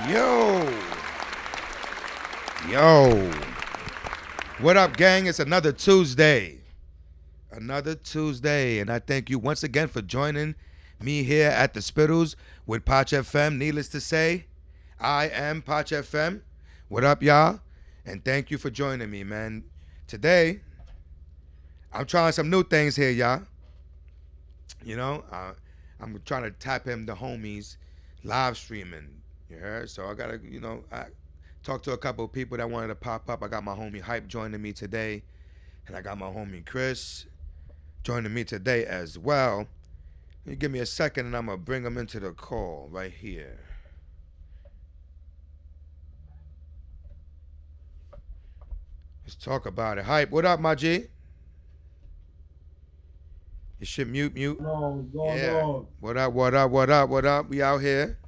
Yo, yo. What up, gang? It's another Tuesday. Another Tuesday. And I thank you once again for joining me here at the Spittlez with Poch FM. Needless to say, I am Poch FM. What up, y'all? And thank you for joining me, man. Today, I'm trying some new things here, y'all. You know, I'm trying to tap him the homies live streaming. You heard? So I gotta, I talked to a couple of people that wanted to pop up. I got my homie Hype joining me today, and I got my homie Chris joining me today as well. You give me a second, and I'm gonna bring him into the call right here. Let's talk about it. Hype, what up, my G? You should mute. Going Yeah. on. What up? We out here.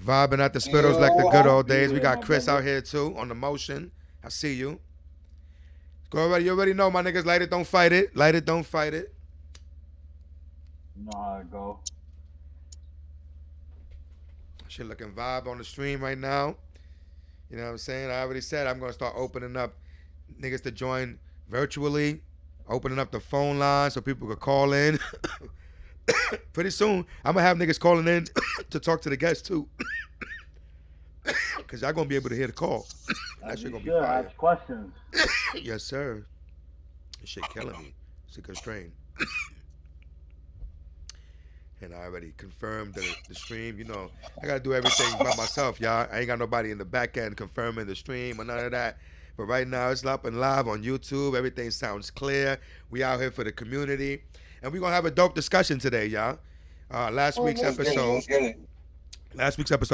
Vibing at the Spittles like the good old days. We got Chris out here too on the motion. I see you. Go already. You already know my niggas. Light it, don't fight it. Light it, don't fight it. You know how it go. Shit looking vibe on the stream right now. You know what I'm saying? I already said I'm gonna start opening up niggas to join virtually, opening up the phone line so people could call in. Pretty soon, I'm gonna have niggas calling in to talk to the guests too. Cause y'all gonna be able to hear the call. That shit gonna be fire. Ask questions. Yes, sir. This shit killing me. It's a good strain. And I already confirmed the stream. You know, I gotta do everything by myself, y'all. I ain't got nobody in the back end confirming the stream or none of that. But right now, it's up and live on YouTube. Everything sounds clear. We out here for the community. And we're gonna have a dope discussion today, y'all. Last week's episode,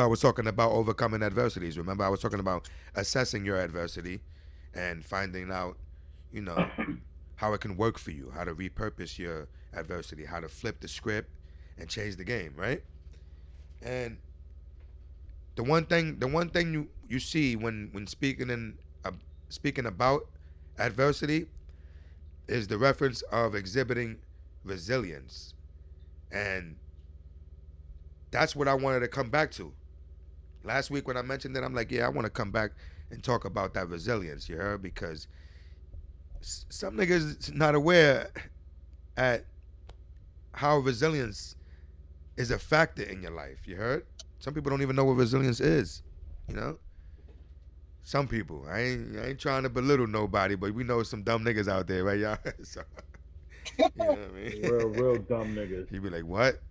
I was talking about overcoming adversities. Remember, I was talking about assessing your adversity and finding out, you know, how it can work for you, how to repurpose your adversity, how to flip the script and change the game, right? And the one thing you see when speaking about adversity is the reference of exhibiting resilience. And that's what I wanted to come back to. Last week when I mentioned it, I'm like, yeah, I want to come back and talk about that resilience, you heard? Because some niggas not aware at how resilience is a factor in your life, you heard? Some people don't even know what resilience is, you know? Some people. I ain't trying to belittle nobody, but we know some dumb niggas out there, right, y'all? So, you know what I mean? Real dumb niggas. You be like, what?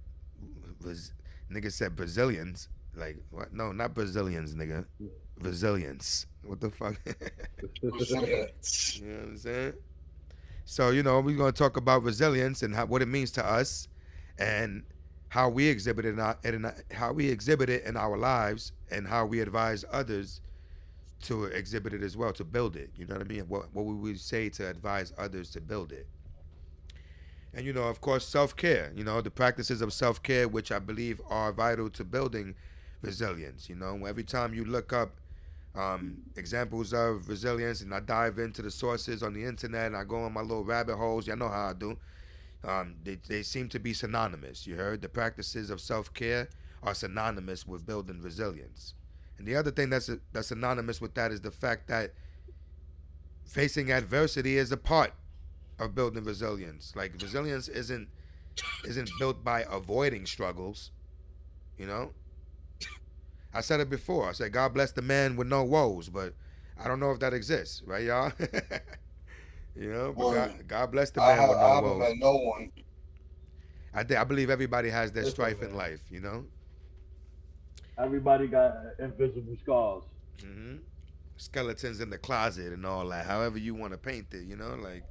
Nigga said Brazilians. Like, what? No, not Brazilians, nigga. Resilience. What the fuck? You know what I'm saying? So, you know, we're going to talk about resilience and what it means to us and how we exhibit it in our lives and how we advise others to exhibit it as well, to build it. You know what I mean? What we would say to advise others to build it. And, you know, of course, self-care, you know, the practices of self-care, which I believe are vital to building resilience. You know, every time you look up examples of resilience and I dive into the sources on the internet and I go on my little rabbit holes, y'all know how I do. They seem to be synonymous. You heard? The practices of self-care are synonymous with building resilience. And the other thing that's synonymous with that is the fact that facing adversity is a part of building resilience. Like, resilience isn't built by avoiding struggles, you know? I said it before. I said, God bless the man with no woes, but I don't know if that exists, right, y'all? You know, but God bless the man with no I haven't woes. met no one. I believe everybody has their strife in life, you know? Everybody got invisible scars. hmm Skeletons in the closet and all that, however you want to paint it, you know? Like,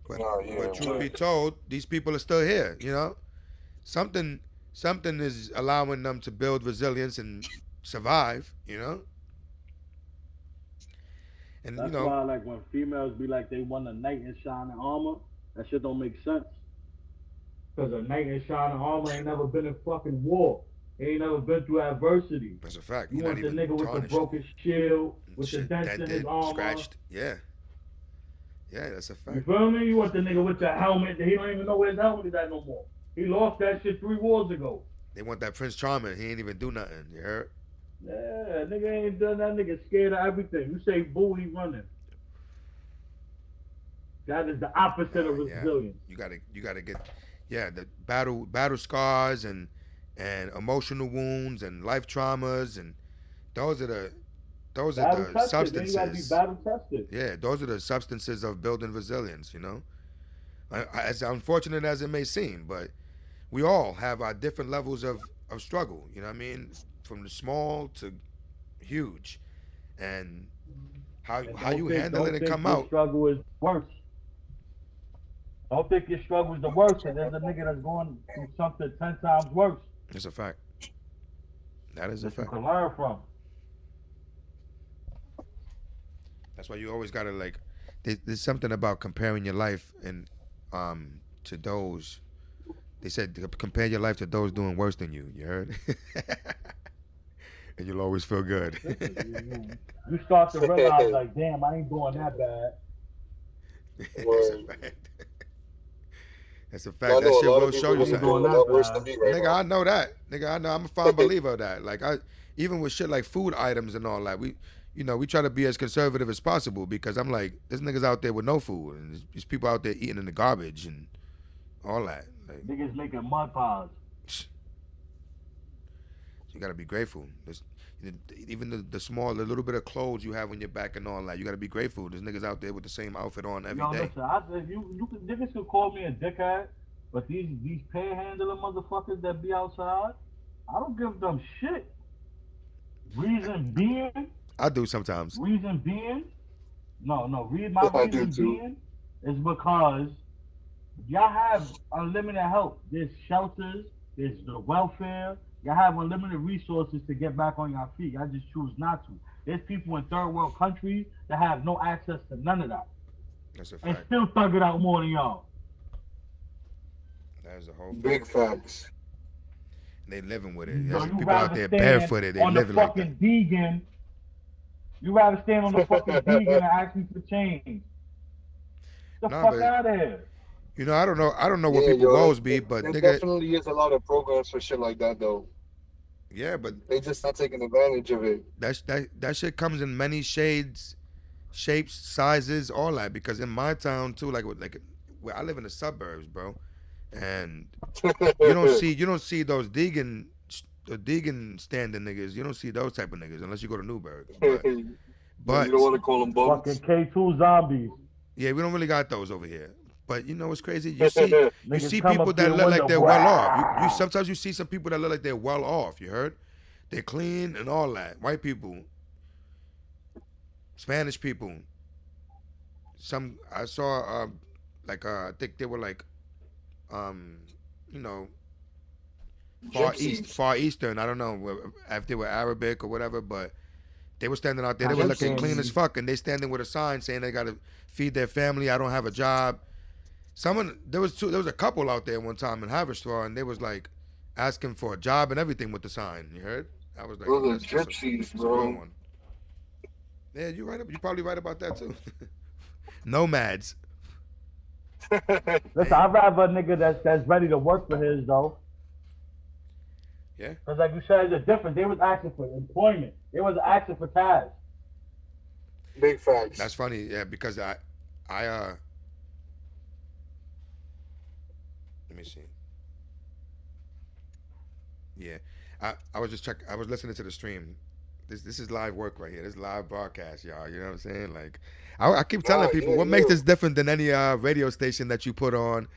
but truth be told, these people are still here, you know? Something is allowing them to build resilience and survive, you know? And, That's you know, why, like, when females be like they want a knight in shining armor, that shit don't make sense. Because a knight in shining armor ain't never been in fucking war. He ain't never been through adversity. that's a fact. You You're not want the even nigga with the tarnished. broken shield, with the Shit dents in his dented, armor. scratched. Yeah. Yeah, that's a You fact. feel me? You want the nigga with the helmet that he don't even know where his helmet is at no more. He lost that shit 3 wars ago. They want that Prince Charming. He ain't even do nothing. You heard? Yeah, nigga ain't done that. Nigga scared of everything. You say boo, he running. That is the opposite Nah, of yeah. resilience. You gotta get, yeah, the battle scars and emotional wounds and life traumas, and those are the those are Battle the tested. Then you gotta be substances. battle tested. Yeah, those are the substances of building resilience. As unfortunate as it may seem, but we all have our different levels of struggle. You know what I mean? From the small to huge, and And how you handle it don't and think come your out. struggle is worse. Don't think your struggle is the worst. Cause there's a nigga that's going through something 10 times worse It's a fact. That is a that you fact. can learn from. That's why you always gotta like. There's something about comparing your life and to those. They said compare your life to those doing worse than you. You heard? And you'll always feel good. Listen, you start to realize like, damn, I ain't doing that bad. That's a Word. fact. That's a I fact. That know a shit lot will of show people you I really ain't something. doing doing a that lot worse than bad. me right Nigga, now. I know that. Nigga, I know. I'm a fine believer of that. Like even with shit like food items and all that, we try to be as conservative as possible because I'm like, there's niggas out there with no food, and there's people out there eating in the garbage and all that. Like, Niggas making mud pies. you gotta be grateful. Even the small, the little bit of clothes you have on your back and all that, you gotta be grateful. There's niggas out there with the same outfit on every Yo, day. listen, niggas can call me a dickhead, but these panhandling motherfuckers that be outside, I don't give them shit. Reason being, I do sometimes. reason being, no, read my I do reason too. being is because y'all have unlimited help. There's shelters, there's the welfare. Y'all have unlimited resources to get back on your feet. Y'all just choose not to. There's people in third world countries that have no access to none of that That's a and fact. still thug it out more than y'all. That is a whole Big fact. facts. They living with it. So There's you people out rather there stand barefooted. They on the living like that. fucking vegan. You rather stand on the fucking vegan and ask me for change. The Nah, fuck but out of here. I don't know. I don't know what Yeah, people yo, woes be, but there nigga, definitely is a lot of programs for shit like that though. yeah, but They just not taking advantage of it. that shit comes in many shades, shapes, sizes, all that. Because in my town too, where I live in the suburbs, bro, and you don't see those Deegan standing niggas. You don't see those type of niggas unless you go to Newburgh. No, you don't But want to call them Fucking bums. K2 zombies. yeah, we don't really got those over here. But you know what's crazy? You Niggas see come people up to that your look like window. they're well off. You Wow. sometimes you see some people that look like they're well off. You heard? They're clean and all that. White people, Spanish people. Some I saw I think they were like um you know Gypsies. Far Eastern. I don't know if they were Arabic or whatever, but they were standing out there. They were looking clean as Gypsies. fuck, and they standing with a sign saying they gotta feed their family. I don't have a job. There was a couple out there one time in Haverstraw, and they was like asking for a job and everything with the sign. You heard? I was like, Those oh, are that's gypsies, that's a good bro. one. Yeah, you right. You probably right about that too. Nomads. Listen, Hey, I'd rather a nigga that's ready to work for his though. yeah, Cause like you said, it's different. They was asking for employment. They was asking for cash. Big that's facts. funny. Yeah, because I let me see. Yeah, I was just check. I was listening to the stream. This is live work right here. This is live broadcast, y'all. You know what I'm saying? Like, I keep telling Nah, people, yeah, what makes yeah. this different than any radio station that you put on?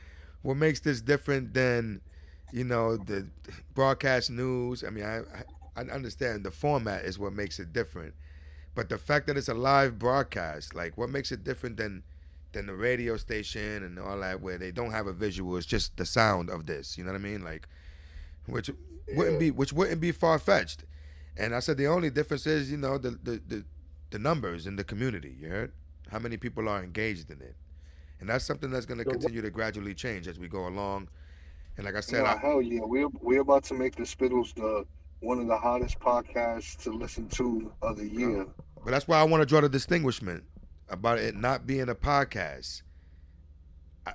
What makes this different than, the broadcast news? I mean, I understand the format is what makes it different, but the fact that it's a live broadcast, like, what makes it different than the radio station and all that, where they don't have a visual? It's just the sound of this. You know what I mean? Like, which Yeah. which wouldn't be far fetched. And I said the only difference is, the numbers in the community. You heard how many people are engaged in it, and that's something that's going to So continue to gradually change as we go along. And like I said, Nah, hell yeah. We're about to make the Spittles the one of the hottest podcasts to listen to of the no, year. but that's why I want to draw the distinguishment about it not being a podcast,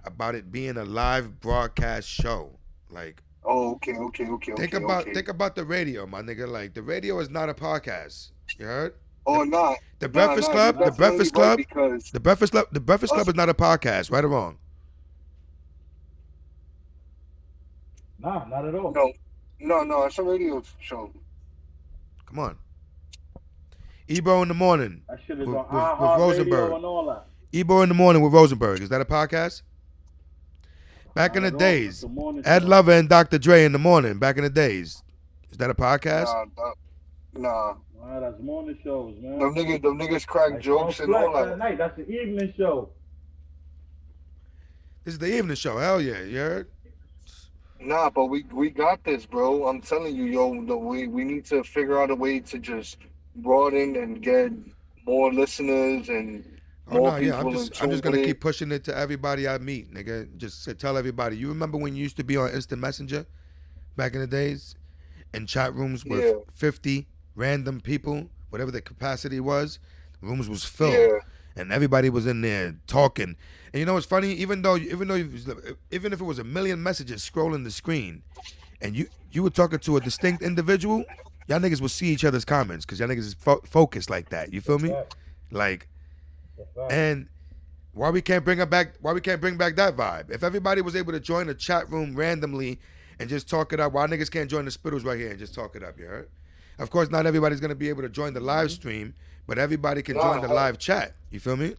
about it being a live broadcast show. Like, Oh, okay, okay, okay, Think okay, about okay. think about the radio, my nigga. Like the radio is not a podcast. You heard? Oh, The nah, the nah, Breakfast nah. You're Club, the definitely Breakfast right Club, because the Breakfast Club us. is not a podcast, right or wrong? Nah, not at all. No, no. It's a radio show. Come on. Ebro in the morning That shit is with, on with iHeartRadio Rosenberg. and all that. Ebro in the morning with Rosenberg. Is that a podcast? Back in Not the at all. It's days, the morning Ed show. Lover and Dr. Dre in the morning. Back in the days, is that a podcast? Nah. Nah, that's morning shows, man. Them niggas crack Like Funk jokes and all Flex that. at night. That's the evening show. This is the evening show. Hell yeah, you heard? Nah, but we got this, bro. I'm telling you, yo, we need to figure out a way to just broaden and get more listeners and Oh more no, yeah. I'm people just in I'm tune just with gonna it. keep pushing it to everybody I meet, nigga. Just tell everybody. You remember when you used to be on Instant Messenger back in the days, in chat rooms with Yeah, 50 random people, whatever the capacity was, rooms was filled, yeah, and everybody was in there talking. And you know what's funny? Even if it was a million messages scrolling the screen, and you were talking to a distinct individual, y'all niggas would see each other's comments because y'all niggas is focused like that. You feel me? Fact. Like, Fact. and why we can't bring back that vibe? If everybody was able to join a chat room randomly and just talk it up, why niggas can't join the Spittlez right here and just talk it up? You heard? Of course, not everybody's gonna be able to join the live stream, but everybody can join nah. the live chat. You feel me?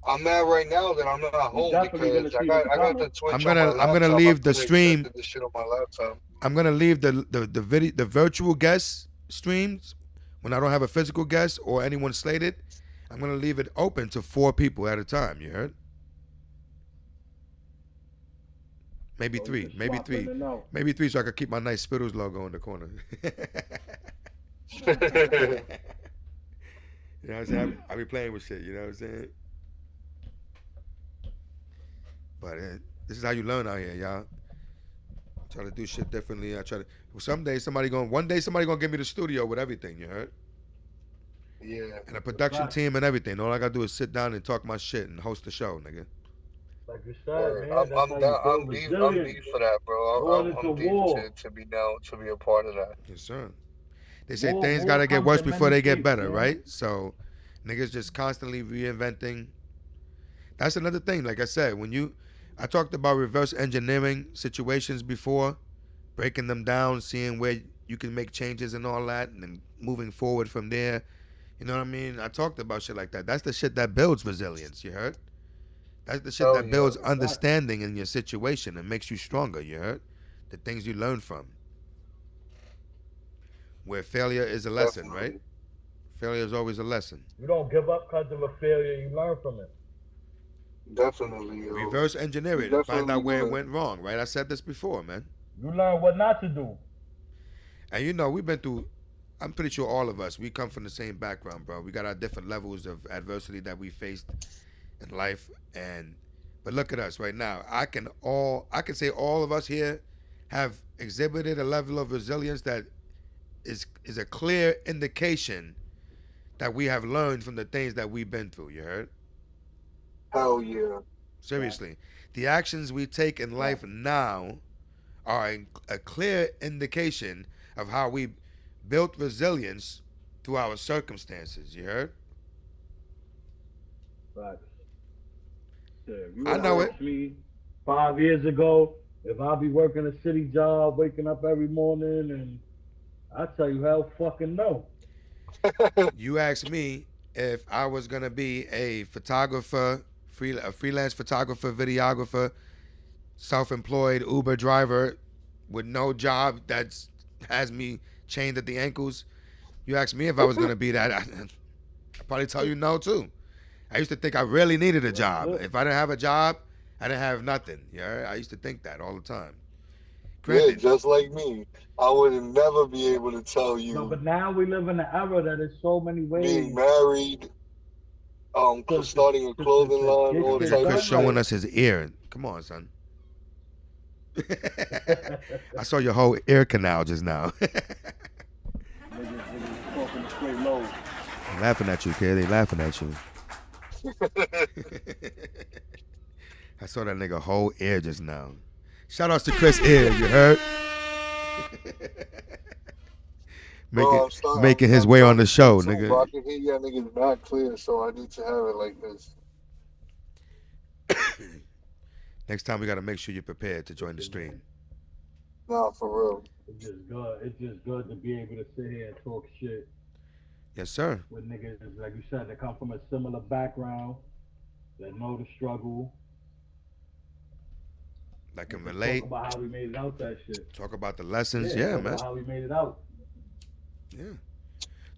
I'm mad right now that I'm not You home definitely gonna because I see got the I got the comments. Twitch on my I'm gonna laptop. leave I the can't stream. accept this shit on my laptop. I'm gonna leave the virtual guest streams when I don't have a physical guest or anyone slated. I'm gonna leave it open to 4 people at a time. You heard? Maybe So we 3, can maybe swap 3, in and out. maybe 3, so I could keep my nice Spittlez logo in the corner. You know what I'm saying? I be playing with shit. You know what I'm saying? But this is how you learn out here, y'all. Try to do shit differently. I try to. One day somebody gonna give me the studio with everything. You heard? Yeah, And a production Fact. team and everything. All I gotta do is sit down and talk my shit and host the show, nigga. Like you said, word. man, that's how you build I'm resilience. deep for that, bro. Going I'm into deep war. to be down to be a part of that. Yes, sir. They say War, things war gotta get comes worse in before many they get shapes, better, man. right? So, niggas just constantly reinventing. That's another thing. Like I said, I talked about reverse engineering situations before, breaking them down, seeing where you can make changes and all that, and then moving forward from there. You know what I mean? I talked about shit like that. That's the shit that builds resilience. You heard? That's the shit Hell that yeah, builds understanding in your situation and makes you stronger. You heard? The things you learn from. Where failure is a lesson, right? definitely. Failure is always a lesson. You don't give up because of a failure. You learn from it. Definitely, yo. Reverse engineer You it and find definitely out where it gonna. went wrong, right? I said this before, man. You learn what not to do. And you know, we've been through, I'm pretty sure all of us, we come from the same background, bro. We got our different levels of adversity that we faced in life. But look at us right now. I can say all of us here have exhibited a level of resilience that is a clear indication that we have learned from the things that we've been through. You heard? Hell yeah. Seriously. The actions we take in life now are a clear indication of how we built resilience through our circumstances. You heard? But if you I know asked me 5 years ago if I'll be working a city job, waking up every morning, and I tell you, hell fucking no. You asked me if I was gonna be a photographer, a freelance photographer, videographer, self-employed Uber driver with no job that has me chained at the ankles. You asked me if I was gonna be that. I'd probably tell you no too. I used to think I really needed a job. If I didn't have a job, I didn't have nothing. Yeah, I used to think that all the time. Yeah, Granted, just like me. I would never be able to tell No, you but now we live in an era that is so many ways being married, starting a clothing line, get this all shit nigga type Chris of done. showing shit. us his ear. Come on, son. I saw your whole ear canal just now. Niggas talking straight low. They laughing at you, kid. They laughing at you. I saw that nigga whole ear just now. Shout outs to Chris Ear, you heard? Bro, making making his I'm way on trying the to speak show, too, bro. I nigga. can hear y'all niggas not clear, so I need to have it like this. Next time we gotta make sure you're prepared to join the stream. Nah, for real. It's just good. It's just good to be able to sit here and talk shit Yes, sir. with niggas, like you said, that come from a similar background, that know the struggle. That can And just relate. talk about how we made it out that shit. Talk about the lessons. Yeah, Yeah, talk man. about how we made it out. Yeah.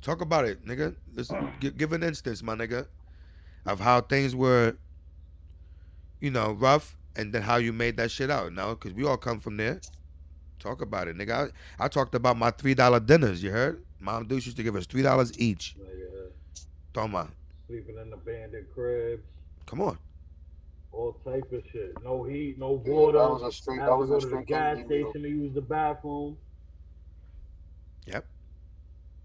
Talk about it, nigga. Listen, give an instance, my nigga, of how things were, rough, and then how you made that shit out. No, because we all come from there. Talk about it, nigga. I talked about my $3 dinners. You heard? Mom Deuce used to give us $3 each. Like, Toma. sleeping in abandoned cribs, Come on. all type of shit. No heat, no Yeah, water. that was a straight. Have That to was go a to the straight gas Indian meal. station to use the bathroom. Yep.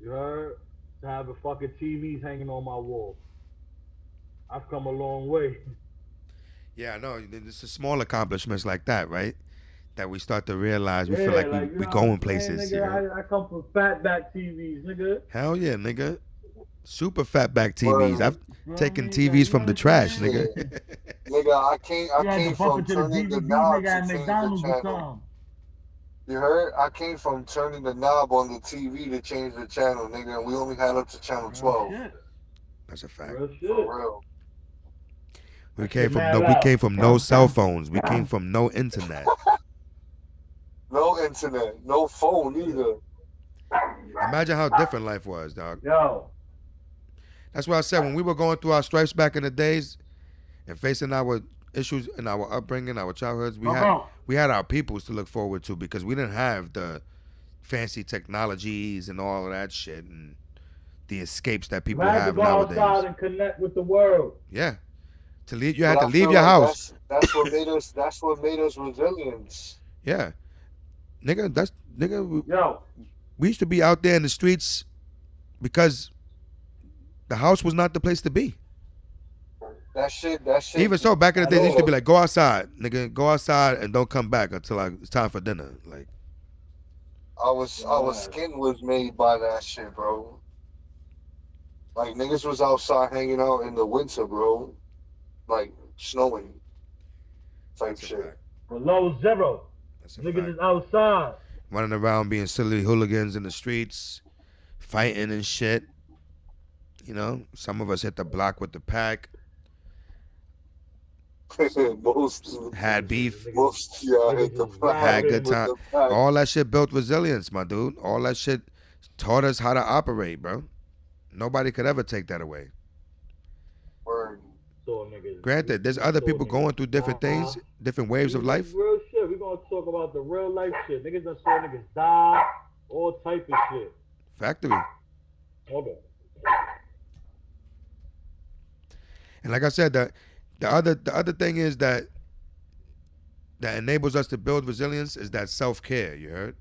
You heard? To have the fucking TVs hanging on my wall. I've come a long way. Yeah, I know. It's the small accomplishments like that, right? That we start to realize we Yeah, feel like like, we you know going what I'm places. saying, Yeah. nigga? I come from fatback TVs, nigga. Hell yeah, nigga. Super fatback TVs. Word. I've You know taken what I mean? Like, TVs you from know the what I'm trash, saying? Yeah, nigga. nigga, I You had to came bump from into the turning the DVD knob nigga to at change the McDonald's or channel. something. You heard? I came from turning the knob on the TV to change the channel, nigga, and we only had up to channel Real 12. shit. That's a fact. Real shit. For real. We That came shit from mad we came loud. from no cell phones. We came from no internet. No internet, no phone either. Imagine how different life was, dog. Yo, That's why I said when we were going through our stripes back in the days and facing our issues in our upbringing, our childhoods, we had our peoples to look forward to because we didn't have the fancy technologies and all of that shit and the escapes that you people had to have go outside nowadays. and connect with the world. Yeah. To leave, you But had to I leave feel your like house. that's what made us. That's what made us resilient. Yeah. Nigga, Yo, we used to be out there in the streets because the house was not the place to be. That shit. That shit. Even so, back in the day, they used to be Yeah. like, go outside, nigga, go outside and don't come back until it's time for dinner. Like, Our skin was made by that shit, bro. Like niggas was outside hanging out in the winter, bro. Like snowing, type that's a shit. fact. below zero. That's a Niggas fact. is outside. Running around being silly hooligans in the streets, fighting and shit. Some of us hit the block with the pack, most, had beef, most y'all hit the had good with time. the pack. All that shit built resilience, my dude. All that shit taught us how to operate, bro. Nobody could ever take that away. Word. So niggas. Granted, there's other people going through different things, different waves of life. Real shit. We gonna talk about the real life shit. Niggas done saw niggas die, all type of shit. Factory. Okay. And like I said, the other thing is that enables us to build resilience is that self-care, you heard?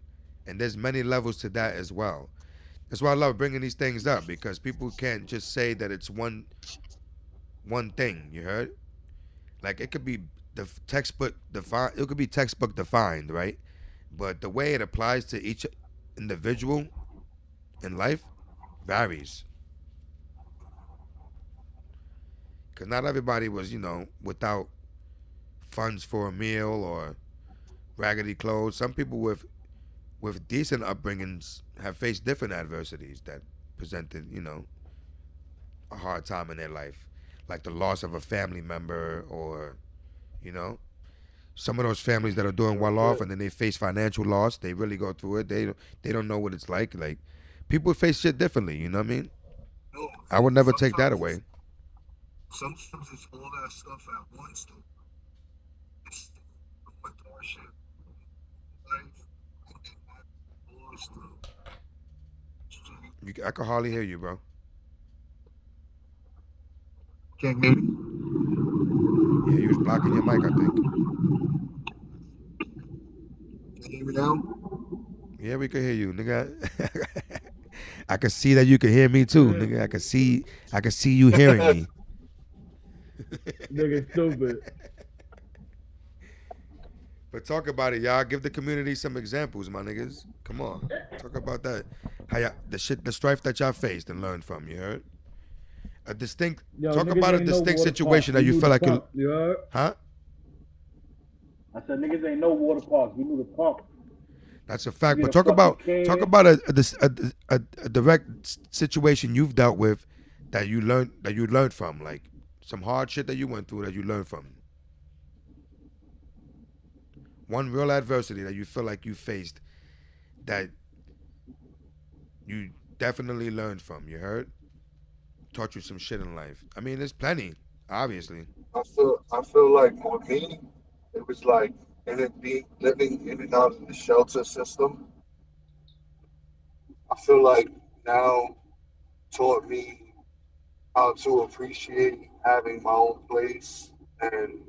And there's many levels to that as well. That's why I love bringing these things up because people can't just say that it's one thing, you heard? Like it could be the textbook defined, it could be textbook defined, right? But the way it applies to each individual in life varies. Because not everybody was, without funds for a meal or raggedy clothes. Some people with decent upbringings have faced different adversities that presented, a hard time in their life, like the loss of a family member or, some of those families that are doing well off and then they face financial loss. They really go through it. They don't know what it's like. Like people face shit differently. You know what I mean? No, I would never take that away. Sometimes it's all that stuff at once, though. It's going through our shit, life, and then that all stuff. So I can hardly hear you, bro. can't hear me. Yeah, you was blocking your mic, I think. Can you hear me now? Yeah, we can hear you, nigga. I can see that you can hear me too, nigga. I can see you hearing me. Nigga stupid. But talk about it, y'all. Give the community some examples, my niggas. Come on, talk about that. How y'all, the strife that y'all faced and learned from. You heard? A distinct. Yo, Talk niggas about a ain't no distinct water parks. situation We that you knew feel the like you. pump. You heard? Huh? I said niggas ain't no water parks. We knew the pump. That's a fact. Get But a talk fucking about can. a direct situation you've dealt with that you learned from, like some hard shit that you went through that you learned from. One real adversity that you feel like you faced that you definitely learned from. You heard? Taught you some shit in life. I mean, there's plenty, obviously. I feel like for me, it was like in it being living in and out of the shelter system. I feel like now taught me how to appreciate having my own place and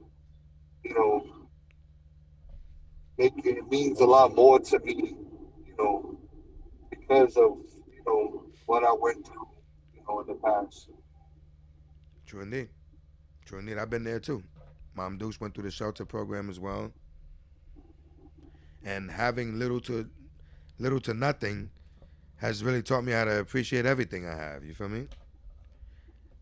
you know it means a lot more to me, you know, because of what I went through, in the past. True indeed. True indeed. I've been there too. Mom Deuce went through the shelter program as well, and having little to nothing has really taught me how to appreciate everything I have. You feel me?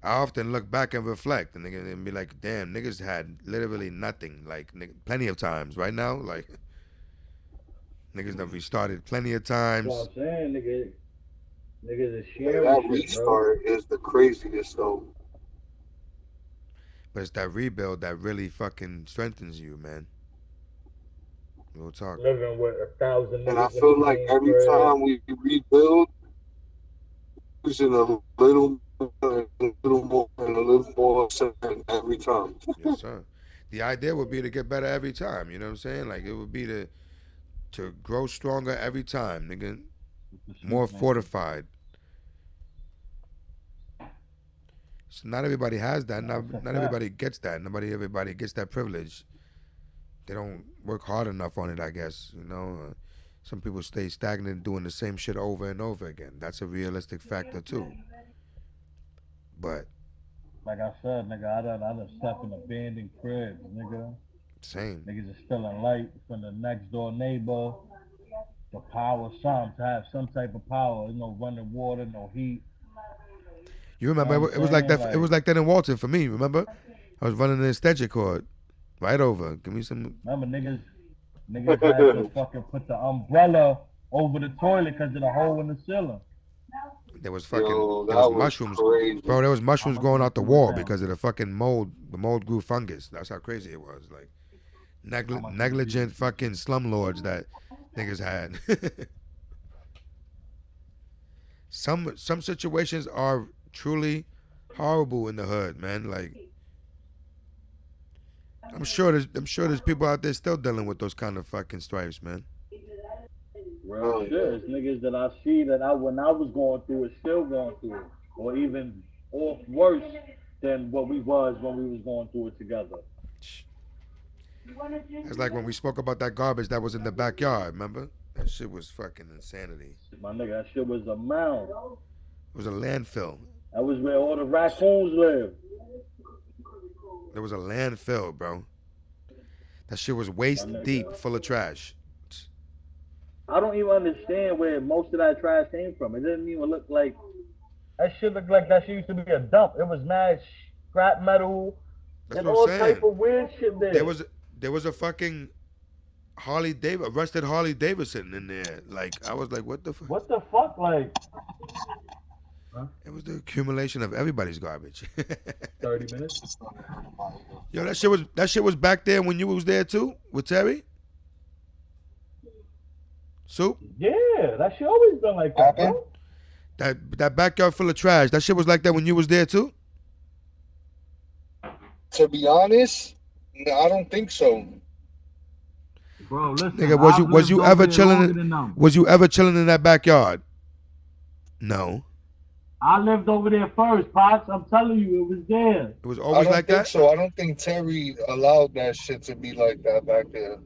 I often look back and reflect and be like, damn, niggas had literally nothing. Like, plenty of times. Right now, like, niggas done restarted plenty of That's what times. I'm saying, nigga. Niggas is Yeah, sharing that shit, bro. restart is the craziest though. But it's that rebuild that really fucking strengthens you, man. Real talk. Living with 1,000 And I niggas in the feel like same every crib. time we rebuild, using a little more, and a little more certain every time. Yes, sir. The idea would be to get better every time. You know what I'm saying? Like, it would be to grow stronger every time, nigga. With the More smoke, man. fortified. So not everybody has that. Nah, that's a Not fact. everybody gets that. Everybody gets that privilege. They don't work hard enough on it, I guess. Some people stay stagnant doing the same shit over and over again. That's a realistic factor too. But Like I said, nigga, I done slept in abandoned cribs, nigga. same. Niggas is stealing light from the next door neighbor. The power, some to have some type of power. No running water, no heat. You You know remember what I'm it was like saying? that. It Like, was like that in Walton for me. Remember, I was running an extension cord right over. Give me some. remember niggas had to fucking put the umbrella over the toilet because of the hole in the ceiling. Yo, there was that was mushrooms, bro. crazy. There was I'm mushrooms gonna going send out it the to it wall now. because of the fucking mold. The mold grew fungus. That's how crazy it was. Like I'm gonna send it to negligent you. fucking slumlords that niggas had. Some situations are truly horrible in the hood, man. Like I'm sure there's people out there still dealing with those kind of fucking stripes, man. Real Oh shit. yeah. It's niggas that I see that when I was going through it, still going through it, or even off worse than what we was when we was going through it together. It's like when we spoke about that garbage that was in the backyard. Remember? That shit was fucking insanity. My nigga, that shit was a mound. It was a landfill. That was where all the raccoons live. There was a landfill, bro. That shit was My waist deep, nigga. full of trash. I don't even understand where most of that trash came from. It didn't even look like that shit looked like that shit used to be a dump. It was mad scrap metal That's and what I'm all type saying. of weird shit There there. was there was a fucking arrested Harley Davidson in there. Like I was like, what the fuck? What the fuck? Like, huh? It was the accumulation of everybody's garbage. 30 minutes? It's not everybody though. Yo, that shit was back there when you was there too with Terry. Soup. Yeah, that shit always been like that, Happened? bro. That backyard full of trash. That shit was like that when you was there too. To be honest, no, I don't think so. Bro, listen, Nigga, was you I've was lived you over ever there chilling? longer than them. Was you ever chilling in that backyard? No. I lived over there first, Pops. I'm telling you, it was there. It was I always don't like think that. so. I don't think Terry allowed that shit to be like that back there.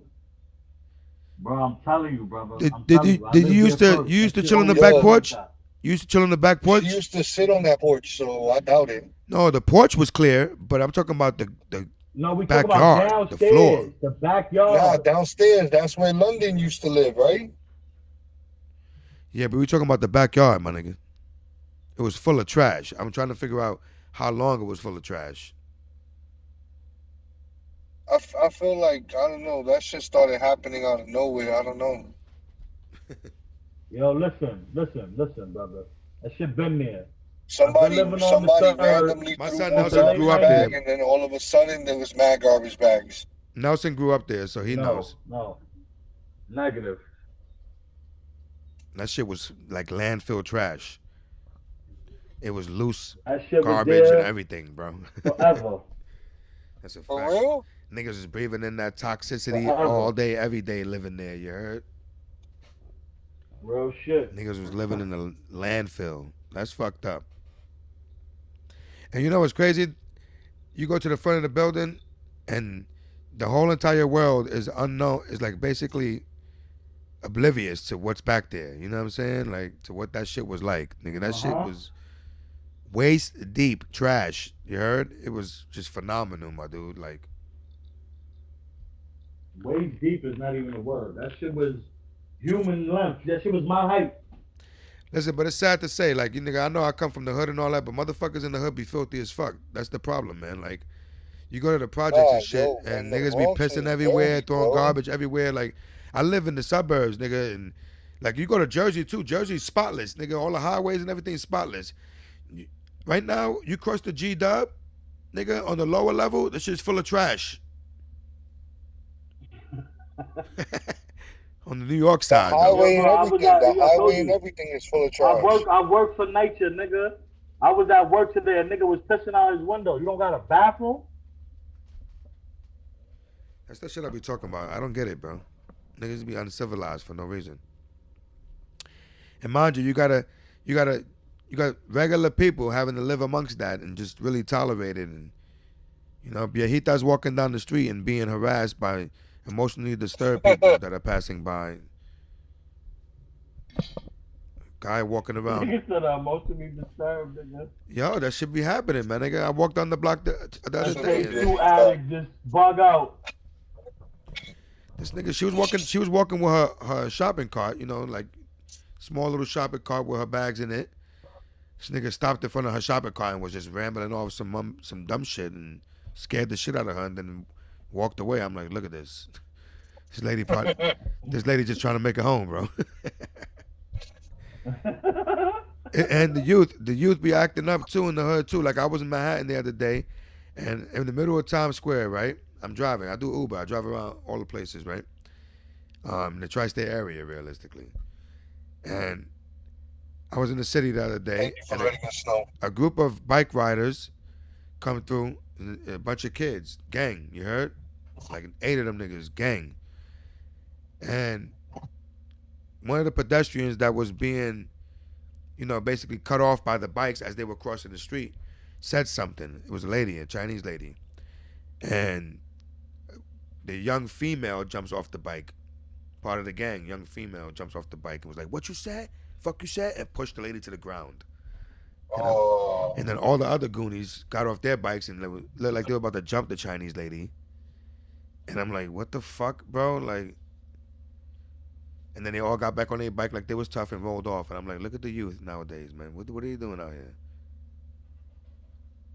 Bro, I'm telling you, brother. Did, I'm did telling you you, I did lived you there used to first. you used That to shit chill on the always back Yo. been like porch? that. You used to chill on the back She porch? used to sit on that porch, so I doubt it. No, the porch was clear, but I'm talking about No, we talking about Backyard, the floor. downstairs, the Nah, backyard. downstairs. That's where London used to live, right? Yeah, but we talking about the backyard, my nigga. It was full of trash. I'm trying to figure out how long it was full of trash. I feel like I don't know. That shit started happening out of nowhere. I don't know. Yo, listen, brother. That shit been there. I've been Somebody living on the somebody third randomly My threw son since the Nelson one late grew up garbage bag, there. 90s. and then all of a sudden there was mad garbage bags. Nelson grew up there, so he knows. No, negative. That shit was like landfill trash. It was loose That shit was garbage and there everything, bro. forever, That's a For fact. real? Niggas is breathing in that toxicity forever. all day, every day, living there. You heard? Real shit. Niggas was living in a landfill. That's fucked up. And you know what's crazy? You go to the front of the building, and the whole entire world is unknown. Is like basically oblivious to what's back there. You know what I'm saying? Like to what that shit was like, nigga. That shit Uh-huh. was waist deep trash. You heard? It was just phenomenal, my dude. Like, Waist deep is not even a word. That shit was human length. That shit was my height. listen, but it's sad to say, like, you nigga, I know I come from the hood and all that, but motherfuckers in the hood be filthy as fuck. That's the problem, man. Like, you go to the projects Nah, and shit, yo, and man, the niggas be Bronx pissing is everywhere, dirty, throwing bro. garbage everywhere. Like, I live in the suburbs, nigga, and like you go to Jersey too. Jersey's spotless, nigga. All the highways and everything's spotless. Right now, you cross the G Dub, nigga, on the lower level, that shit's full of trash. On the New York The side, though. highway Yo, and bro, I was everything. The at. I told highway and you. everything is full of I trash. work for nature, nigga. I was at work today. A nigga was pissing out his window. You don't got a bathroom? That's the shit I be talking about. I don't get it, bro. Niggas be uncivilized for no reason. And mind you, you got regular people having to live amongst that and just really tolerate it. And you know, viejitas walking down the street and being harassed by emotionally disturbed people that are passing by. Guy walking around. Nigga said I'm emotionally disturbed, nigga. Yo, that should be happening, man. Nigga, I walked down the block the other That's day. Take And Yeah. two addicts just bug out. this nigga, she was walking with her shopping cart, you know, like small little shopping cart with her bags in it. This nigga stopped in front of her shopping cart and was just rambling off some dumb shit and scared the shit out of her and then walked away. I'm like, look at this. This lady just trying to make it home, bro. And the youth be acting up too in the hood too. Like I was in Manhattan the other day, and in the middle of Times Square, right? I'm driving. I do Uber. I drive around all the places, right? The tri-state area, realistically. And I was in the city the other day, Thank you for and letting us know. a group of bike riders come through, a bunch of kids, gang. You heard? Like 8 of them niggas, gang. And one of the pedestrians that was being, you know, basically cut off by the bikes as they were crossing the street said something. It was a lady, a Chinese lady. And the young female jumps off the bike. Part of the gang, young female jumps off the bike and was like, "What you said? Fuck you said?" And pushed the lady to the ground. Oh, And then all the other Goonies got off their bikes and looked like they were about to jump the Chinese lady. And I'm like, what the fuck, bro? Like, and then they all got back on their bike like they was tough and rolled off. And I'm like, look at the youth nowadays, man. What are you doing out here?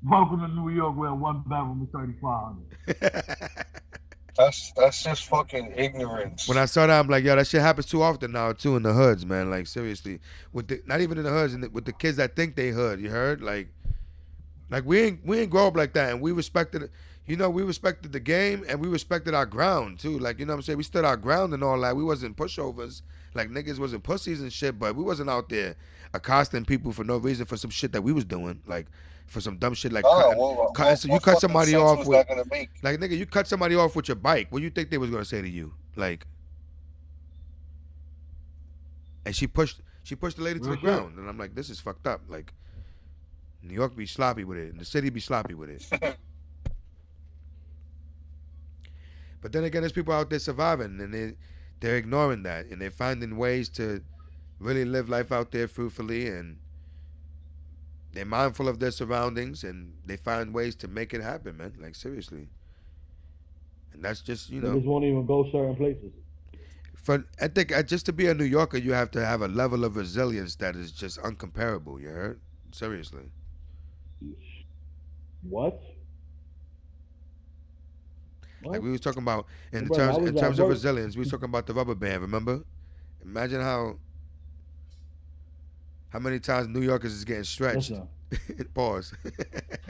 Welcome to New York where one bedroom is 3,500. that's just fucking ignorance. When I saw that, I'm like, yo, that shit happens too often now, too, in the hoods, man. Like, seriously. Not even in the hoods, with the kids that think they hood, you heard? Like we ain't grow up like that, and we respected, you know, we respected the game, and we respected our ground, too. Like, you know what I'm saying? We stood our ground and all that. We wasn't pushovers. Like, niggas wasn't pussies and shit, but we wasn't out there accosting people for no reason for some shit that we was doing. Like, for some dumb shit like so you what cut fucking somebody sense off was with, that gonna make? like, nigga, you cut somebody off with your bike. What do you think they was gonna say to you? Like, and she pushed the lady to the Real shit. ground, and I'm like, this is fucked up. Like, New York be sloppy with it, and the city be sloppy with it. But then again, there's people out there surviving, and they're ignoring that, and they're finding ways to really live life out there fruitfully, and they're mindful of their surroundings, and they find ways to make it happen, man. Like, seriously. And that's just, Niggas won't even go certain places. for I think just to be a New Yorker, you have to have a level of resilience that is just uncomparable. You heard? Seriously. What? Like What? we was talking about Hey, brother, I in was at terms of work. resilience, we was talking about the rubber band. Remember? Imagine how many times New Yorkers is getting stretched. Listen, Pause.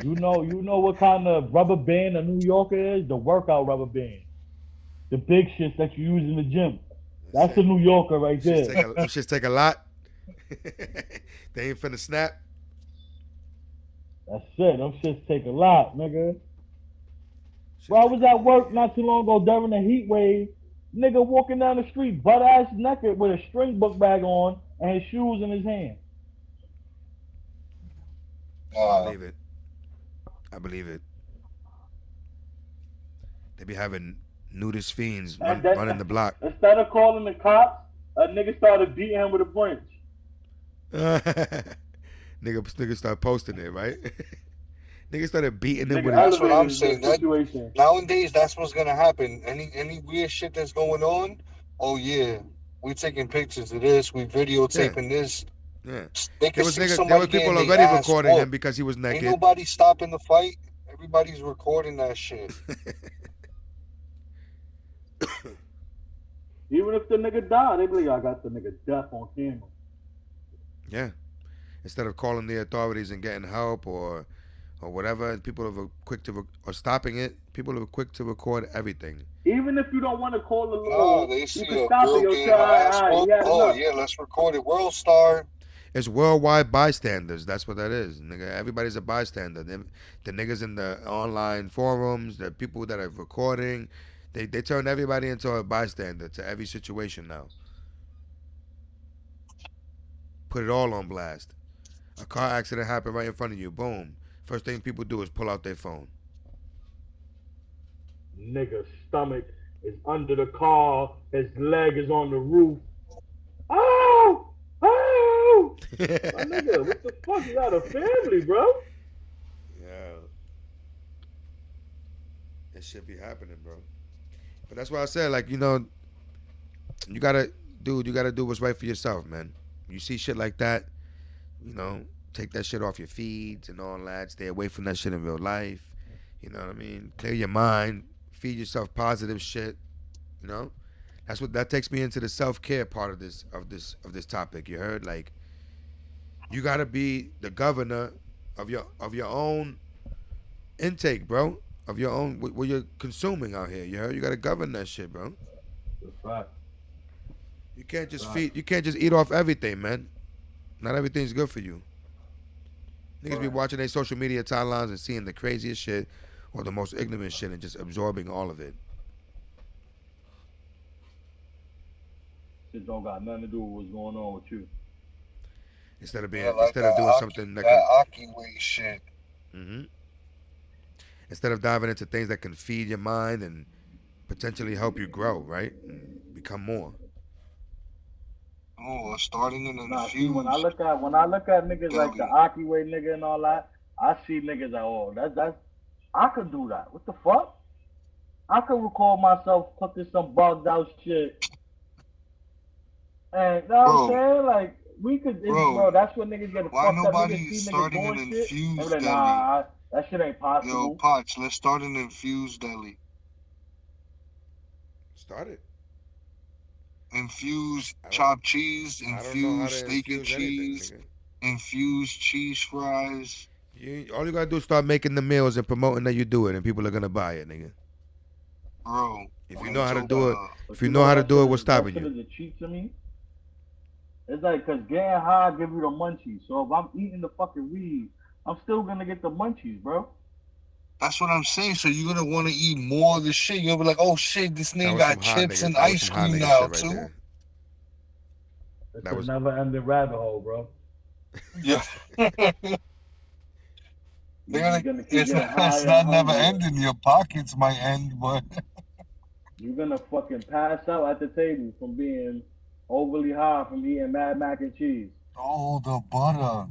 you know what kind of rubber band a New Yorker is? The workout rubber band. The big shits that you use in the gym. That's That's a it. New Yorker right there. Them shits take a lot. They ain't finna snap. That's it. Them shits take a lot, nigga. Bro, Shits I take was a at lot. work not too long ago during the heat wave. Nigga walking down the street butt ass naked with a string book bag on and his shoes in his hand. I Uh, believe it. I believe it. They be having nudist fiends And then running the block. instead of calling the cops, a nigga started beating him with a branch. Nigga start posting it, right? Nigga started beating him Nigga with it. that's what I'm elevated saying. the That situation. nowadays, that's what's gonna happen. Any weird shit that's going on, oh yeah, we taking pictures of this, we Yeah, videotaping this. yeah. They There could was see nigga. There somebody was getting people their already ass recording him whooped. because he was Ain't naked. nobody stopping the fight. Everybody's recording that shit. Even if the nigga died, they be like, I got the nigga death on camera. Yeah. Instead of calling the authorities and getting help or whatever, and people are quick to or stopping it. People are quick to record everything. Even if you don't want to call the Nah, law, they you see can a stop it. girl Yo, say, getting all her right, ass all right, he whooped. had Oh enough. yeah, let's record it. World Star. It's worldwide bystanders. That's what that is, nigga. Everybody's a bystander. The niggas in the online forums, the people that are recording, they turn everybody into a bystander to every situation now. Put it all on blast. A car accident happened right in front of you. Boom. First thing people do is pull out their phone. Nigga's stomach is under the car. His leg is on the roof. Oh! Oh! My nigga, what the fuck? You got a family, bro? Yeah, it should be happening, bro. But that's why I said, like, you gotta, dude, you gotta do what's right for yourself, man. You see shit like that, you know, take that shit off your feeds and all that. Stay away from that shit in real life. You know what I mean? Clear your mind. Feed yourself positive shit. You know, that takes me into the self care part of this topic. You heard? Like, you gotta be the governor of your own intake, bro. Of your own what you're consuming out here. You heard? You gotta govern that shit, bro. That's right. You can't just Right. feed. You can't just eat off everything, man. Not everything's good for you. Niggas be Right. watching their social media timelines and seeing the craziest shit or the most ignorant shit and just absorbing all of it. Shit don't got nothing to do with what's going on with you. Yeah, like Instead of doing something that that can, Aki way shit. hmm instead of diving into things that can feed your mind and potentially help you grow, right, and become more. Oh, starting an Nah, see, infused when I look at niggas like the deli. Aki way nigga and all that, I see niggas like, oh, that's I could do that. What the fuck? I could record myself cooking some bugged out shit. And you know what I'm Bro, saying? Like we could, bro, bro. That's when niggas get why fucked up. nobody Niggas is see niggas starting an doing shit, and be infused like, deli? nah, that shit ain't Yo, possible. Potch, let's start an infused deli. Start it. Infused I don't. chopped cheese, I don't know how infused to steak and infuse anything, cheese, nigga. infused cheese fries. All you gotta do is start making the meals and promoting that you do it, and people are gonna buy it, nigga. Bro, If you when know it's how to open do it, up. if But you you know know how to do it, what's that stopping shit you? is a cheat to me. It's like, cause getting high give you the munchies. So if I'm eating the fucking weed, I'm still gonna get the munchies, bro. That's what I'm saying. So you're gonna want to eat more of the shit. You're gonna be like, oh shit, this That nigga was some got hot chips nigga. and That was some ice hot cream nigga now shit right too. there. It's That a was. never-ending rabbit hole, bro. Yeah. They're You gonna, just gonna keep it's getting not, it's higher and not never hungrier. ending. Your pockets might end, but You're gonna fucking pass out at the table from being overly high from eating Mad Mac and cheese. oh, the butter.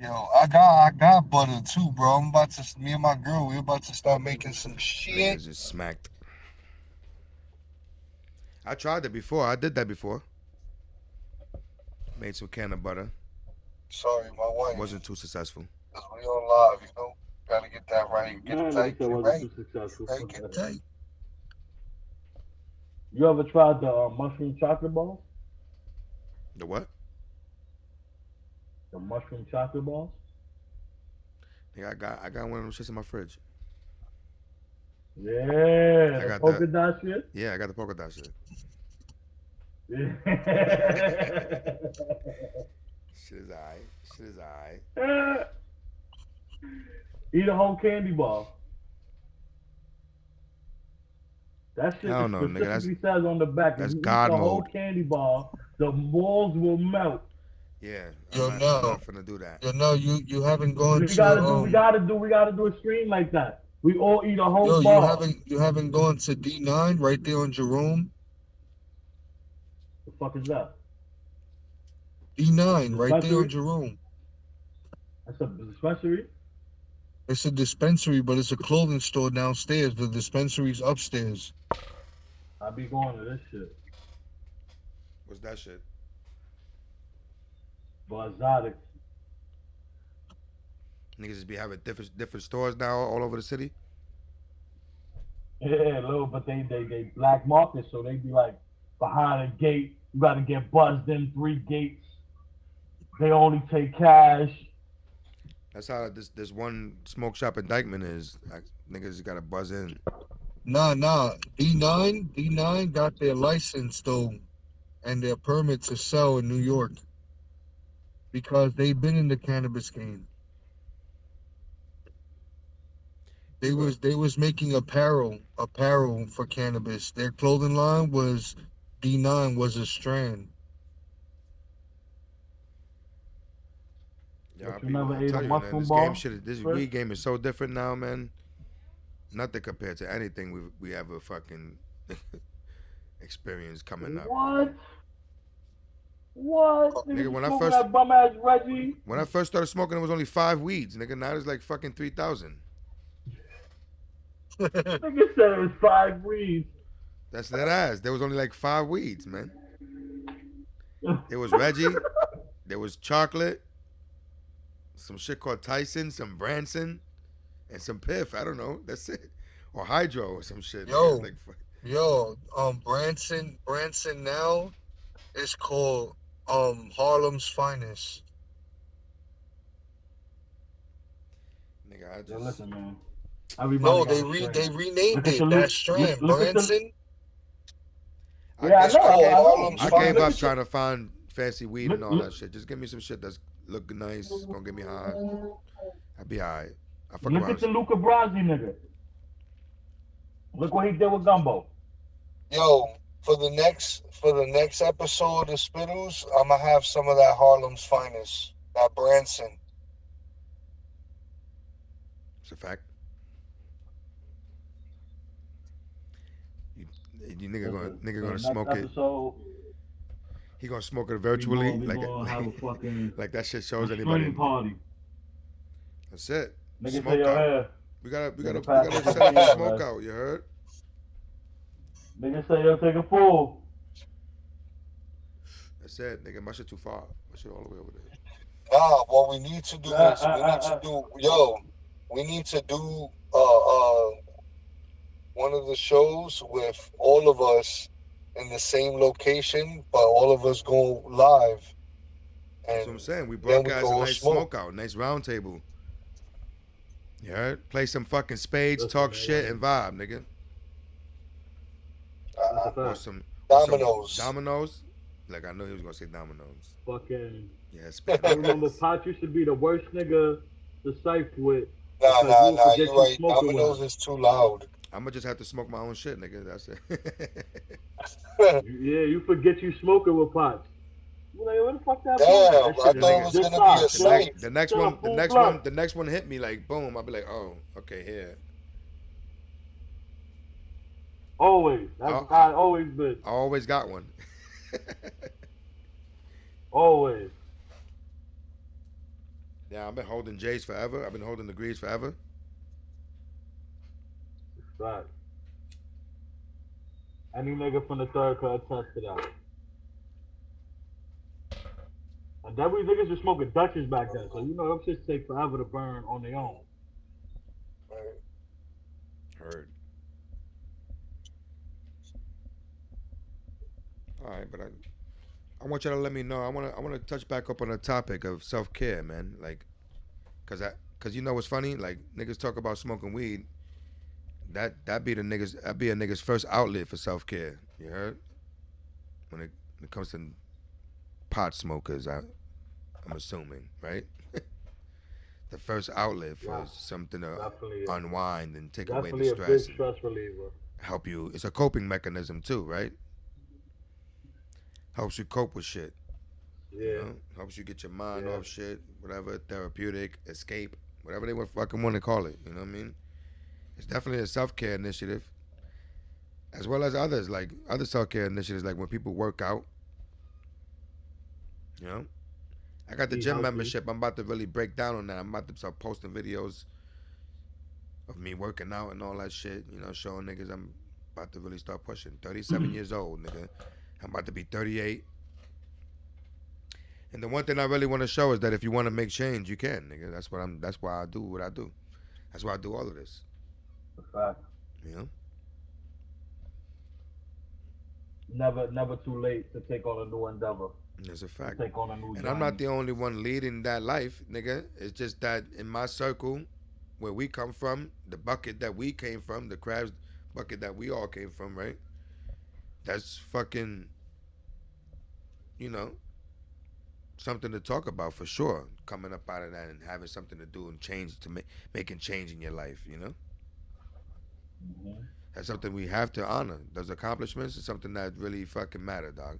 Yo, I got butter too, bro. I'm about to me and my girl, we're about to start making some shit. Niggas is smacked. I tried it before. I did that before. Made some can of butter. Sorry, my wife. Wasn't too successful. Cause we on live, you know. Gotta get that right. Get it Nigga tight. said Get it wasn't right. too successful. Right, get it tight. You ever tried the mushroom chocolate balls? The what? The mushroom chocolate balls? Nigga, I got one of them shits in my fridge. Yeah, I the got polka that. dot shit. Yeah, I got the polka dot shit. Yeah. Shit is alright. Shit is alright. Eat a whole candy bar. That shit Hell no, nigga. specifically says on the back, if That's you eat God the whole mode. candy bar, the balls will melt. Yeah, Yo, I'm no. not finna do that. Yo, no, you haven't gone We to gotta do, we gotta do, we gotta do a stream like that. We all eat a whole yo, bar. you haven't gone to D9 right there on Jerome? The fuck is that? D9 right there on Dispensary? Jerome. That's a dispensary? It's a dispensary, but it's a clothing store downstairs. The dispensary's upstairs. I be going to this shit. What's that shit? But exotic. Niggas just be having different stores now all over the city. Yeah, little, but they black market, so they be like behind a gate. You gotta get buzzed in 3 gates. They only take cash. That's how this one smoke shop in Dykeman is. Like, niggas just gotta buzz in. Nah. D9 got their license though and their permit to sell in New York because they've been in the cannabis game. Yeah, but They was making apparel for cannabis. Their clothing line was D9 was a strand. yeah, But you never I ate a tell you, man, mushroom this game bar, shit, this Chris? weed game is so different now, man. Nothing compared to anything we ever fucking experienced coming up, nigga. What? What? Nigga, Niggas be smoking that bum ass Reggie. when I first started smoking, it was only 5 weeds, nigga. Now it's like fucking 3,000. Nigga said it was 5 weeds. That's that ass. There was only like 5 weeds, man. There was Reggie. There was chocolate. Some shit called Tyson. Some Branson. And some Piff. I don't know. That's it. Or Hydro or some shit. Nigga. It's Yo, like, yo, Branson now is called Harlem's Finest. nigga, I Yo, just. listen, man. Everybody No, got a they strength. renamed Look at it the that look. strand, Look at the. Branson. Yeah, I It's know. I called gave I know. Harlem's I Look at gave look up at Finest. the trying to find fancy weed look and all look. that shit. Just give me some shit that's look nice, gonna get me high. I'll be alright. I fuck Look at around. the Luca Brasi nigga. Look what he did with Gumbo. Yo, for the next episode of Spittlez, I'm gonna have some of that Harlem's Finest, that Branson. It's a fact. You, you Listen, nigga for gonna the next smoke it. episode, He gonna smoke it we gonna virtually, we like gonna have a fucking like that shit a shows anybody. stream party. That's it. Nigga say Smoke your out. hair. We gotta Nigga pass the set up the fucking smoke man. out. You heard? Nigga say yo take a full. That's it, nigga. My shit too far. My shit all the way over there. Nah, what we need to do is we need to do one of the shows with all of us in the same location, but all of us go live, That's what I'm and saying. We then we broadcast a go nice smoke. smoke out, nice round table. You heard? Play some fucking spades, Listen, talk man, shit, and vibe, nigga. That's a Uh, Or fact. some Dominoes. dominoes. Like I know he was gonna say dominoes. Fucking. Yeah, I remember Spittlez. Pot used to be the worst nigga to cipher with Nah, because you would nah. forget You're you right. smoking with Dominoes him. is too loud. I'ma just have to smoke my own shit, nigga. That's it. Yeah, you forget you smoking with Pot. You like, where the fuck that Damn, blunt at? I That shit thought it is was this gonna be a size. sight. the next Still a one, full blunt. the next one hit me like boom. I'll be like, oh, okay, here. Always. That's I, how I, it always been. I always got one. Always. Yeah, I've been holding J's forever. I've been holding the greens forever. Right. Any nigga from the third could attest to that. And then we niggas were smoking Dutchess back then, so you know them shits take forever to burn on their own. Right. Heard. All right, but I want you to let me know. I want to touch back up on the topic of self care, man. Like, cause you know what's funny? Like niggas talk about smoking weed. That be a nigga's first outlet for self care. You heard? When it comes to pot smokers, I'm assuming, right? The first outlet for Yeah, something to definitely, unwind and take away the definitely a big stress and stress reliever. help you. It's a coping mechanism too, right? Helps you cope with shit. You Yeah, know, helps you get your mind yeah. off shit, whatever, therapeutic, escape, whatever they would fucking want to call it. You know what I mean? It's definitely a self care initiative, as well as others like other self care initiatives, like when people work out. You know, I got the Eat gym healthy. membership. I'm about to really break down on that. I'm about to start posting videos of me working out and all that shit. You know, showing niggas I'm about to really start pushing. 37 years old, nigga. I'm about to be 38. And the one thing I really want to show is that if you want to make change, you can, nigga. That's why I do what I do. That's why I do all of this. In fact, You know? never too late to take on a new endeavor, That's a to fact. take on a new And I'm not journey. the only one leading that life, nigga. It's just that in my circle, where we come from, the bucket that we came from, the crabs bucket that we all came from, right? That's fucking, you know, something to talk about for sure. Coming up out of that and having something to do and change to making change in your life, you know. Hmm. That's something we have to honor. Those accomplishments is something that really fucking matter, dog.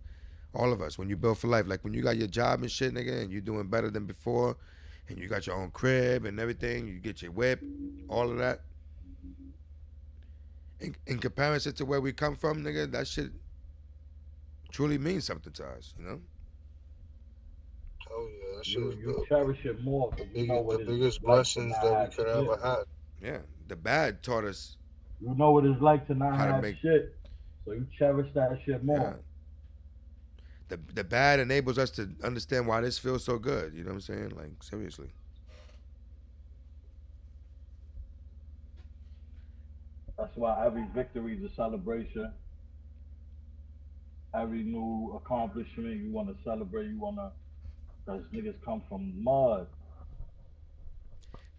All of us. When you build for life, like when you got your job and shit, nigga, and you're doing better than before, and you got your own crib and everything, you get your whip, all of that. In comparison to where we come from, nigga, that shit truly means something to us, you know. Oh yeah, that shit You is you cherish it more the because you know biggest what the it's biggest like to blessings not that we have could ever shit. had. Yeah. The bad taught us You know what it's like to not how to have make. shit, so you cherish that shit Yeah. more. The bad enables us to understand why this feels so good. You know what I'm saying? Like seriously. That's why every victory is a celebration. Every new accomplishment you want to celebrate. You want to, because niggas come from mud.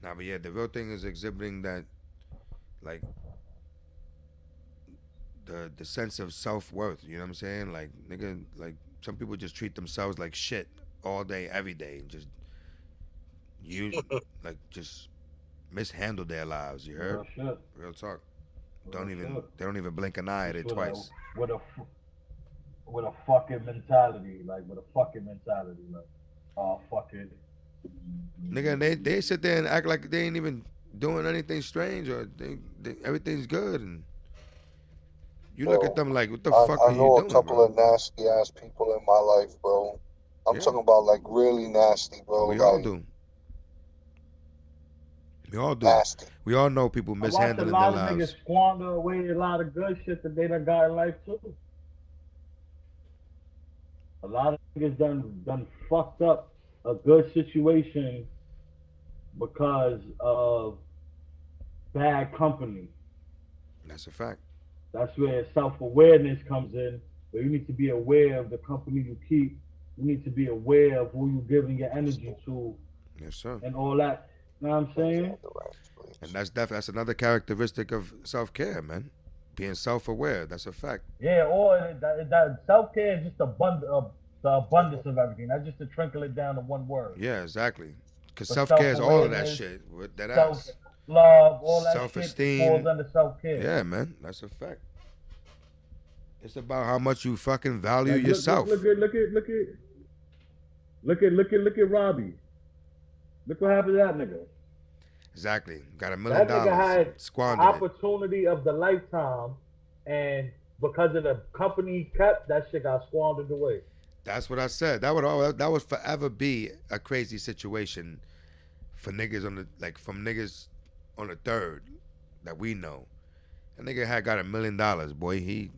Nah, but yeah, the real thing is exhibiting that, like, the sense of self worth. You know what I'm saying? Like, nigga, like some people just treat themselves like shit all day, every day, and just you like just mishandle their lives. You heard? Real shit. Real talk. Real shit. They don't even blink an eye at Just it twice. with a with a fucking mentality, like with a fucking mentality, like oh fuck it. Nigga, and they sit there and act like they ain't even doing anything strange or everything's good, and you look at Yo, them like, what the fuck I are you know a doing, couple bro? of nasty ass people in my life, bro. I'm Yeah, talking about like really nasty, bro. we all Like do. We all do. nasty. We all know people I watch a mishandling their lot of niggas lives. squander away a lot of good shit that they done got in life too. A lot of niggas done fucked up a good situation because of bad company. That's a fact. That's where self awareness comes in, where you need to be aware of the company you keep. You need to be aware of who you're giving your energy to Yes, sir. and all that. You know what I'm Thank you, saying? the range, And please. that's another characteristic of self care, man. Being self aware. That's a fact. Yeah, or that self care is just the Thank abundance you. of everything. That's just to trickle it down to one word. Yeah, exactly. Because But self care self is all of that awareness, shit. With that self ass. love, all that Self shit falls esteem. under self care. Yeah, man. That's a fact. It's about how much you fucking value Like yourself. look at Robbie. Look what happened to that nigga. Exactly. Got $1 million That nigga and had squandered it. opportunity of the lifetime, and because of the company he kept, that shit got squandered away. That's what I said. That would forever be a crazy situation for niggas on the like from niggas on the third that we know. That nigga had got $1 million, boy. He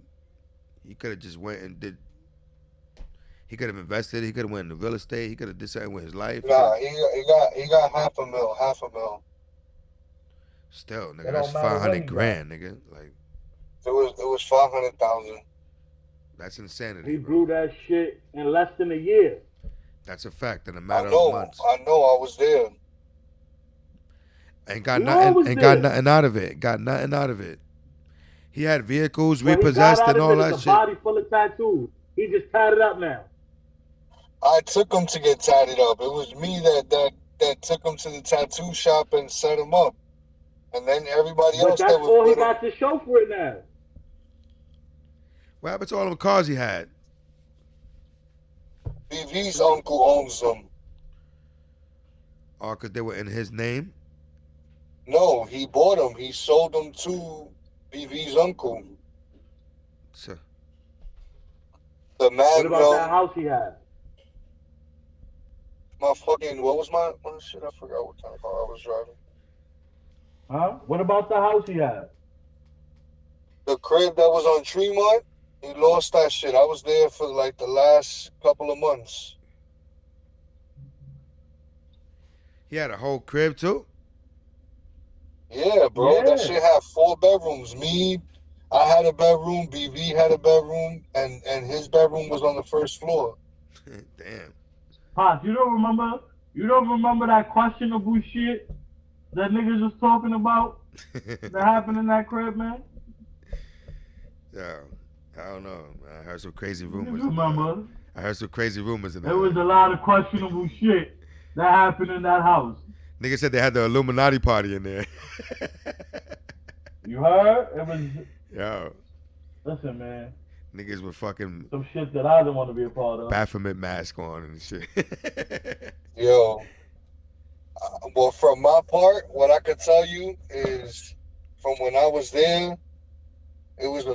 could have just went and did. He could have invested. He could have went into real estate. He could have did something with his life. He Nah, could he got half a mil. still, It nigga. That's don't matter five what hundred he got. grand, nigga. Like It was 500,000. that's insanity, He bro. grew that shit in less than a year. That's a fact in a I matter of know, months. I know, I was there. Ain't got We all nothing. was Ain't got there. nothing out of it. Got nothing out of it. He had vehicles What he got repossessed out and of all it is that a shit. body full of tattoos. He just tied it up now. I took him to get tatted up. It was me that took him to the tattoo shop and set him up. And then everybody But else that that's was all he with him, got to show for it now. What happened to all them cars he had? BV's uncle owns them. All because they were in his name. No, he bought them. He sold them to BV's uncle. So, The What about that Magnum, house he had? my fucking, what was my shit? I forgot what kind of car I was driving. Huh? What about the house he had? The crib that was on Tremont, he lost that shit. I was there for like the last couple of months. he had a whole crib too. Yeah, bro, that Yeah. shit had 4 bedrooms. Me, I had a bedroom. BV had a bedroom, and his bedroom was on the first floor. Damn. Pops, you don't remember? You don't remember that questionable shit that niggas was talking about that happened in that crib, man? Yo, I don't know. I heard some crazy You rumors. remember? I heard some crazy rumors in There was a lot of questionable shit that happened in that house. Nigga said they had the Illuminati party in there. You heard? It was. Yo, Listen, man. niggas with fucking Some shit that I didn't want to be a part of. Baphomet mask on and shit. Yo, well, from my part, what I could tell you is, from when I was there, it was a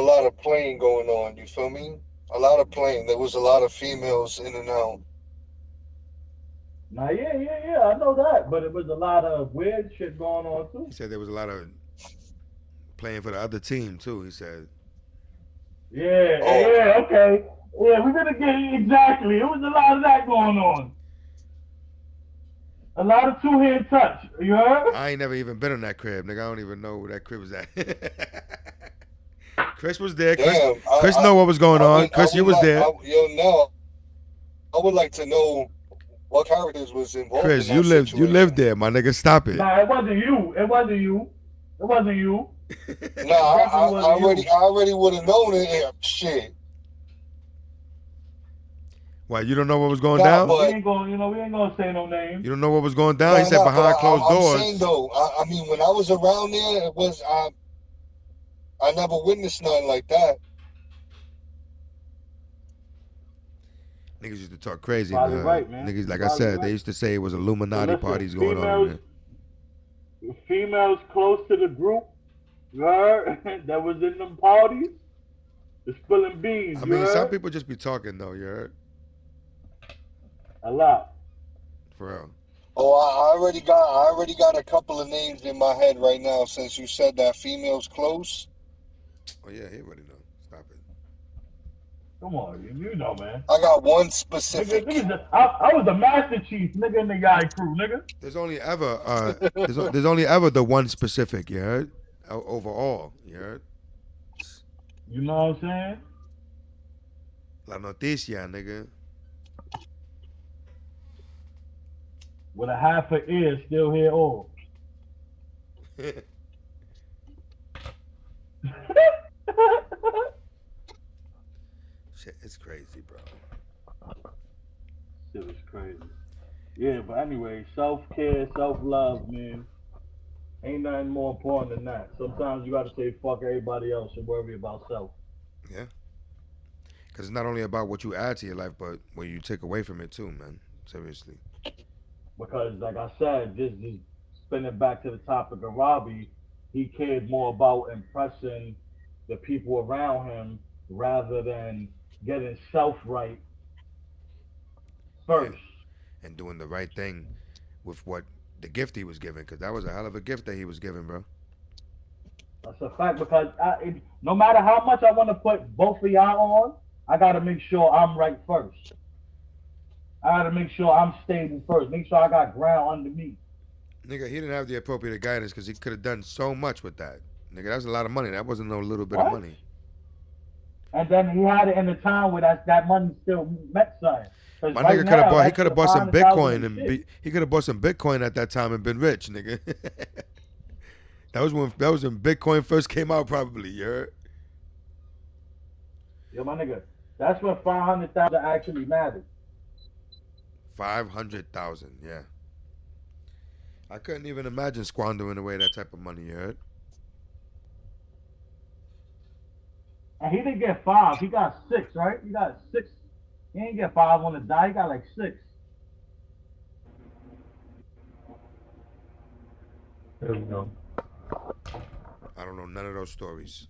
lot of playing going on. You feel me? A lot of playing. There was a lot of females in and out. Now, yeah, I know that, but it was a lot of weird shit going on too. He said there was a lot of playing for the other team too. He said, Yeah, Oh. yeah, okay. Yeah, we're gonna get exactly. It was a lot of that going on. A lot of two-hand touch. You heard? I ain't never even been in that crib, nigga. I don't even know where that crib was at. Chris was there. Damn, Chris know what was going on. Chris, you was there. Yo, now I would like to know what characters was involved. Chris, in you that lived situation. there, my nigga. Stop it. Nah, it wasn't you. It wasn't you. Nah, I already would have known it. Yeah, shit. Why, you don't know what was going Nah, down? but- We ain't gonna say no names. You don't know what was going down? He said Nah, behind but closed I'm doors. saying though, I mean, when I was around there, it was I never witnessed nothing like that. Niggas used to talk crazy. Probably Man. right, man. Niggas, like I Probably said, right. they used to say it was Illuminati Listen, parties going on. Man. Females close to the group, you heard, that was in them parties, the spilling beans. I you mean, some heard? people just be talking though. You heard? A lot. Uh, For real. Oh, I already got a couple of names in my head right now since you said that females close. Oh yeah, he already know. Stop it. Come on, you know, man. I got one Nigga, specific. I was the Master Chief, nigga, in the Yai crew, nigga. There's only ever there's only ever the one specific. You heard? Overall, you heard? You know what I'm saying? La noticia, nigga. With a half an ear, still hear all. Shit, it's crazy, bro. Shit is crazy. Yeah, but anyway, self-care, self-love, man. Ain't nothing more important than that. Sometimes you gotta say fuck everybody else and worry about self. Yeah. Because it's not only about what you add to your life, but what you take away from it too, man. Seriously. Because, like I said, just spinning back to the topic of Robbie, he cared more about impressing the people around him rather than getting self right first. And doing the right thing with what the gift he was given, because that was a hell of a gift that he was given, bro. That's a fact because no matter how much I want to put both of y'all on, I got to make sure I'm right first. I got to make sure I'm stable first. Make sure I got ground under me. Nigga, he didn't have the appropriate guidance because he could have done so much with that. Nigga, that's a lot of money. That wasn't no little bit of What? money. And then he had it in a time where that money still meant something. Because My right nigga could have now, bought. He that could shit have bought some 500,000 Bitcoin and and shit. he could have bought some Bitcoin at that time and been rich, nigga. That was when Bitcoin first came out, probably. You heard? Yo, my nigga, that's when 500,000 actually mattered. 500,000. Yeah. I couldn't even imagine squandering away that type of money. You heard? And he didn't get five. He got six, right? He got six. He didn't get five on the die. He got like six. There we go. I don't know none of those stories.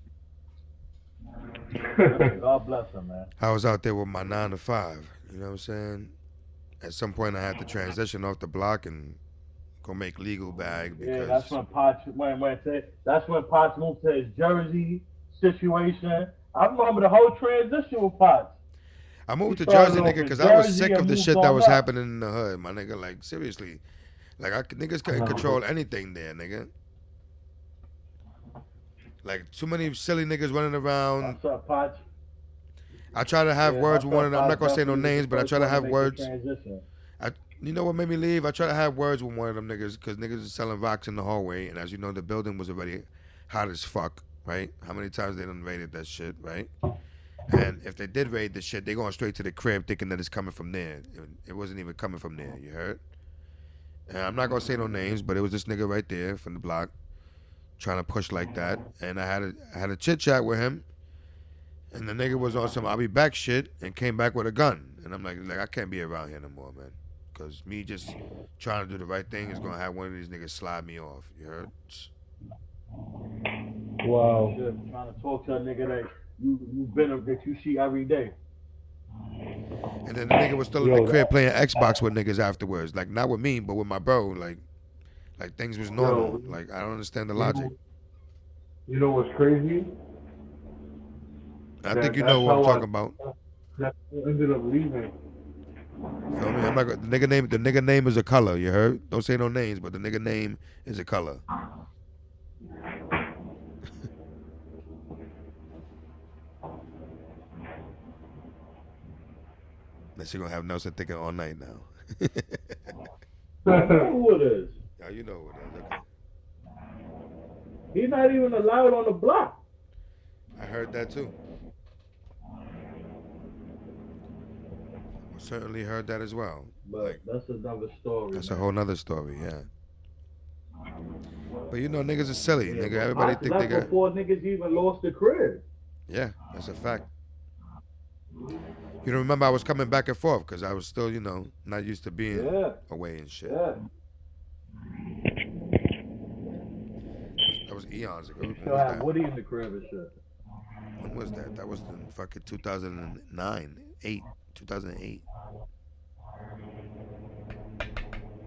God bless him, man. I was out there with my 9 to 5. You know what I'm saying? At some point, I had to transition off the block and go make legal bag because Yeah, that's when Potts that's when Potts moved to his Jersey situation. I remember the whole transition with Potts. I moved He to Jersey, started off nigga, in because I was Jersey sick and of the moved shit that on was up. happening in the hood, my nigga. Like, seriously. Like, niggas couldn't control anything there, nigga. Like, too many silly niggas running around. What's up, Potts? I try to have words with one of them. I'm not going to say no Definitely was names, the but I first try to one have make the words. transition. You know what made me leave? I try to have words with one of them niggas because niggas is selling rocks in the hallway. And as you know, the building was already hot as fuck, right? How many times they done raided that shit, right? And if they did raid the shit, they going straight to the crib thinking that it's coming from there. It wasn't even coming from there, you heard? And I'm not going to say no names, but it was this nigga right there from the block trying to push like that. And I had a chit chat with him. And the nigga was on some I'll be back shit and came back with a gun. And I'm like I can't be around here no more, man. Because me just trying to do the right thing is going to have one of these niggas slide me off. You heard? Wow. Shit, trying to talk to a nigga that that you see every day. And then the nigga was still in the crib playing Xbox with niggas afterwards. Like, not with me, but with my bro. Like things was normal. Like, I don't understand the logic. You know what's crazy? I think you know what I'm talking about. That ended up leaving. Feel me? I'm not the nigga name is a color, you heard? Don't say no names, but the nigga name is a color. That you gonna have Nelson thinking all night now. Who it is? Yeah, you know what it is. Okay. He's not even allowed on the block. I heard that too. I certainly heard that as well. But like, that's another story. That's man. a whole nother story, yeah. But you know, niggas are silly, Yeah, nigga. Everybody think they got. Before niggas even lost the crib. Yeah, that's a fact. You know, remember I was coming back and forth because I was still, you know, not used to being away and shit. Yeah. That was eons ago. You still have Woody in the crib and shit. When was that? That was in fucking 2009, 2008.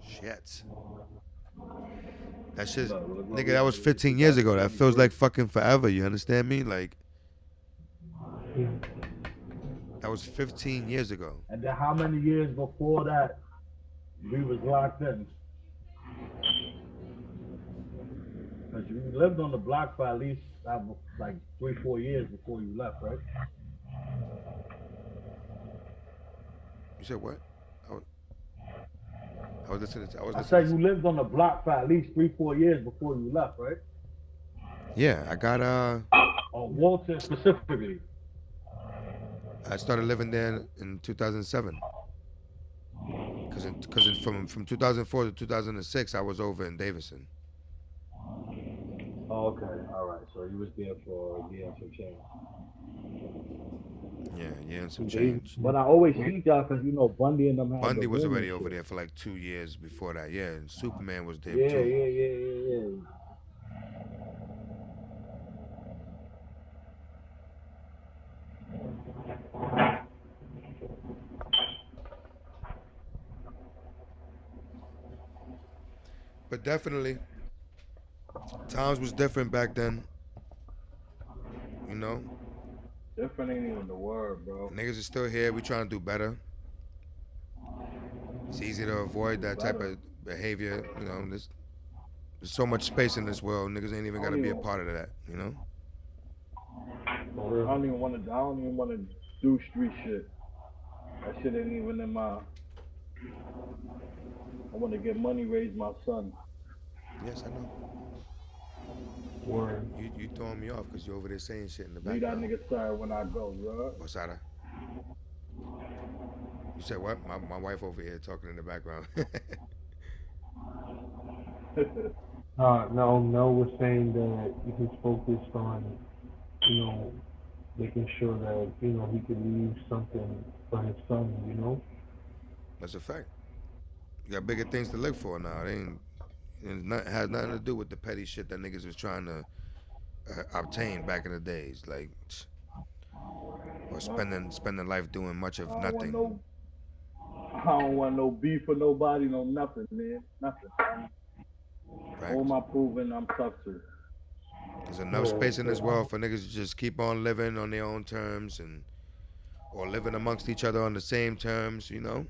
Shit. That shit, nigga, that was 15 years ago. That feels like fucking forever. You understand me? Like, that was 15 years ago. And then how many years before that we was locked in? Because you lived on the block for at least like 3-4 years before you left, right? You said what? I was listening. I said you lived on the block for at least 3-4 years before you left, right? Yeah, I got On Walton specifically. I started living there in 2007. Cause from 2004 to 2006, I was over in Davidson. Oh, okay, all right. So you was there for a year and some change. Yeah, yeah, and some change. But I always see y'all because you know Bundy and them. Had Bundy the was room already and over shit. there for like 2 years before that. Yeah, and Superman was there Yeah, too. yeah. But definitely, times was different back then. You know, Different ain't even the word, bro. niggas is still here. We trying to do better. It's easy to avoid that type Better. of behavior. You know, there's so much space in this world. Niggas ain't even I got to don't be a even, part of that. You know. For I real. don't even want to. I don't even want to do street shit. That shit ain't even in my. I want to get money, raise my son. Yes, I know. Word. You throwing me off because you over there saying shit in the Leave that background. nigga side when I go, bro. Osada. You said what? My wife over here talking in the background. No, Mel was saying that he's focused on, you know, making sure that, you know, he could leave something for his son, you know? That's a fact. You got bigger things to look for now. It ain't. It has nothing to do with the petty shit that niggas was trying to obtain back in the days, like, or spending life doing much I of don't want nothing. no. I don't want no beef for nobody, no nothing, man. Nothing. All Facts. my proving, I'm tough to. There's enough Yeah, space in this world for niggas to just keep on living on their own terms and or living amongst each other on the same terms, you know.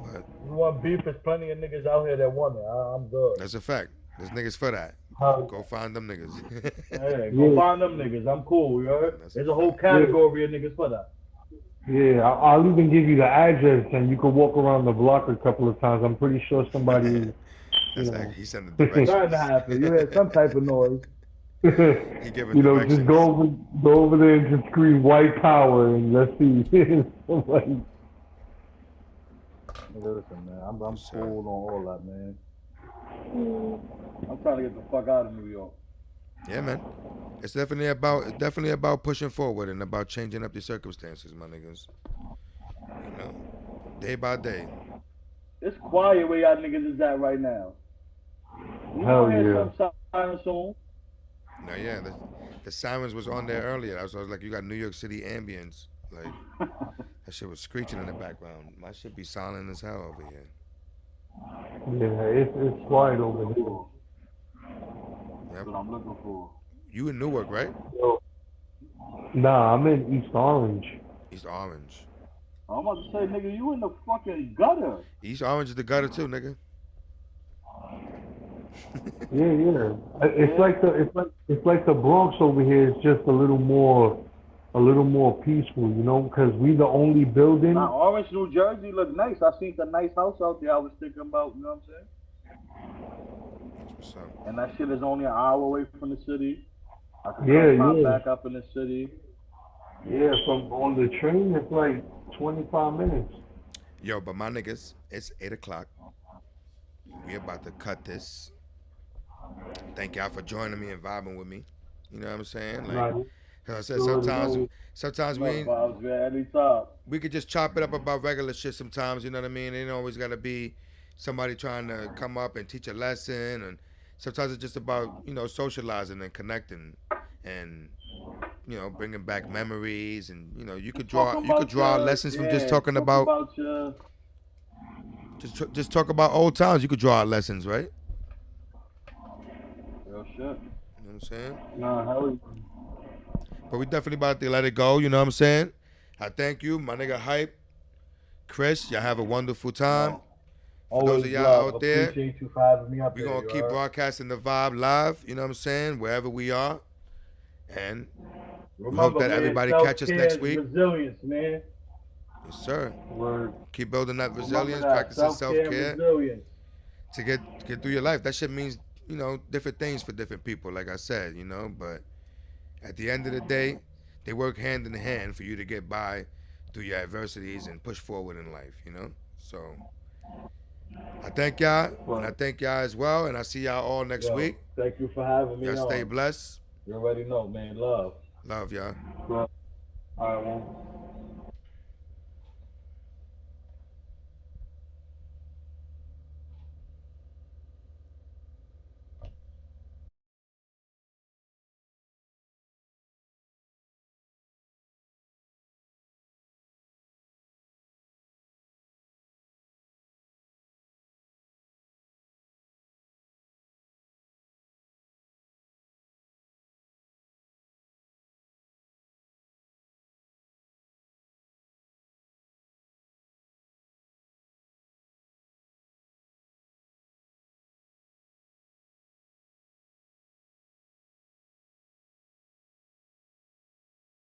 But You want beef? There's plenty of niggas out here that want it. I'm good. that's a fact. There's niggas for that. uh, Go find them niggas. Hey, go yeah, find them niggas. I'm cool, you heard? That's a There's a whole fact. yeah, category of niggas for that. yeah. I'll even give you the address and you could walk around the block a couple of times. I'm pretty sure somebody, you That's know, he sending Starting to directions. happen. You hear some type of noise. He giving you know, just directions. go over there and just scream white power and let's see. Somebody, Listen, man, I'm Yes, sir. cool on all that, man. I'm trying to get the fuck out of New York. Yeah, man. It's definitely about pushing forward and about changing up your circumstances, my niggas. You know, day by day. It's quiet where y'all niggas is at right now. You hell gonna hear yeah. some sirens soon. No, yeah, the sirens was on there earlier. I was like, you got New York City ambience. Like, that shit was screeching in the background. My shit be silent as hell over here. Yeah, it's quiet over here. That's Yep. what I'm looking for. You in Newark, right? So, nah, I'm in East Orange. East Orange. I'm about to say, nigga, you in the fucking gutter. East Orange is the gutter too, nigga. Yeah, yeah. It's Yeah. like it's like the Bronx over here. It's just a little more peaceful, you know, because we the only building. Now, Orange, New Jersey look nice. I seen the nice house out there I was thinking about, you know what I'm saying? That's what's up. And that shit is only an hour away from the city. I can Yeah, come yeah, back up in the city. yeah. From on the train, it's like 25 minutes. Yo, but my niggas, it's 8 o'clock. We about to cut this. Thank y'all for joining me and vibing with me. You know what I'm saying? Like, Right. cause I said You already sometimes we Love ain't, vibes, man. Anytime. we could just chop it up about regular shit sometimes, you know what I mean? It ain't always gotta be somebody trying to come up and teach a lesson, and sometimes it's just about, you know, socializing and connecting and, you know, bringing back memories, and, you know, you could draw lessons from just talking talk about about your just talk about old times. You could draw out lessons, right? real shit. You know what I'm saying? Nah, hell But we definitely about to let it go, you know what I'm saying? I thank you, my nigga Hype, Chris. Y'all have a wonderful time. For those always of y'all love. out there, Appreciate you for having me up we here. gonna you keep heard? broadcasting the vibe live, you know what I'm saying, wherever we are. And Remember, hope that man, everybody catch us self-care next is week. resilience, man. Yes, sir. Word. Keep building that Remember resilience, that. practicing Self-care and self-care resilience. to get through your life. That shit means, you know, different things for different people, like I said, you know, but at the end of the day, they work hand in hand for you to get by through your adversities and push forward in life, you know? So I thank y'all, and I thank y'all as well, and I see y'all all next Yo, week. thank you for having me Y'all stay on. blessed. You already know, man. Love. Love y'all. All right, well.